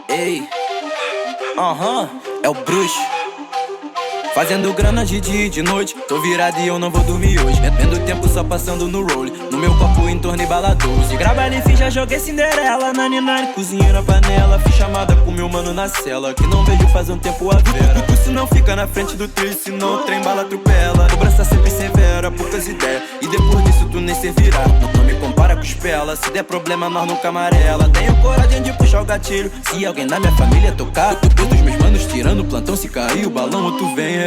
Ei, é o bruxo. Fazendo grana de dia e de noite. Tô virado e eu não vou dormir hoje. Vendo o tempo só passando no roll. No meu copo em torno e bala 12. Grava ali, já joguei Cinderela. Nani, cozinha na panela. Fiz chamada com meu mano na cela. Que não vejo faz um tempo a vera. Isso não fica na frente do trilho, senão o trem bala atropela. Cobrança sempre severa, poucas ideias. E depois disso tu nem servirá. Não me compara com os pela. Se der problema nós nunca amarela. Tenho coragem de puxar o gatilho. Se alguém da minha família tocar, todos meus manos tirando o plantão. Se cair o balão, tu vem.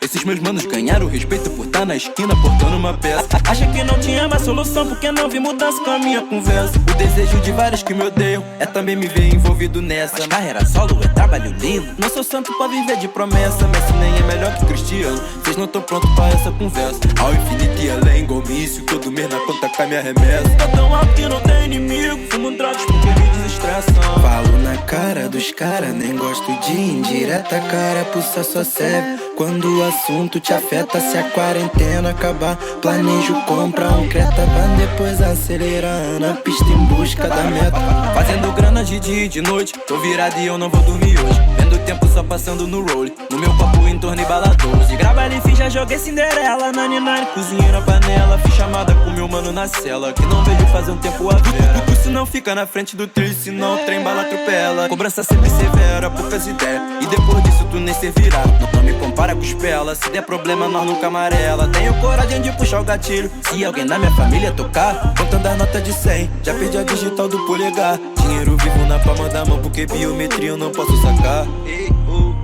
Esses meus manos ganharam respeito por tá na esquina portando uma peça. Acha que não tinha mais solução porque não vi mudança com a minha conversa. O desejo de vários que me odeiam é também me ver envolvido nessa. Mas carreira solo é trabalho lindo. Não sou santo pra viver de promessa, mas se nem é melhor que Cristiano. Vocês não tão pronto pra essa conversa. Ao infinito e além, igual míssil. Todo mês na conta cai minha remessa. Tá tão alto que não tem inimigo. Fumo drogas porque me desestressam. Falo na cara dos cara, nem gosto de indireta. Cara, puxa só serve quando o assunto te afeta. Se a quarentena acabar, planejo comprar um Creta Van, depois acelerar na pista em busca da meta. Fazendo grana de dia e de noite. Tô virado e eu não vou dormir hoje. Vendo o tempo só passando no roll. No meu copo em torno e bala 12. Grava ali, já joguei Cinderela. Nani, cozinha na panela. Fiz chamada com meu mano na cela. Que não vejo faz um tempo a vera. Isso não fica na frente do trilho, senão o trem bala atropela. Cobrança sempre severa, poucas ideias. E depois disso tu nem servirá. Não me compara com os pela. Se der problema nós nunca amarela. Tenho coragem de puxar o gatilho. Se alguém da minha família tocar, contando as notas de 100. Já perdi a digital do polegar. Dinheiro vivo na palma da mão, porque biometria eu não posso sacar.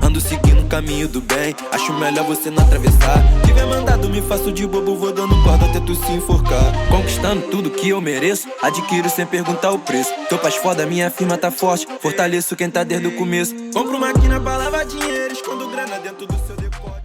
Ando seguindo o caminho do bem. Acho melhor você não atravessar. Tiver mandado, me faço de bobo. Vou dando corda até tu se enforcar. Conquistando tudo que eu mereço. Adquiro sem perguntar o preço. Tô pras foda, minha firma tá forte. Fortaleço quem tá desde o começo. Compro máquina pra lavar dinheiro. Escondo grana dentro do seu decote.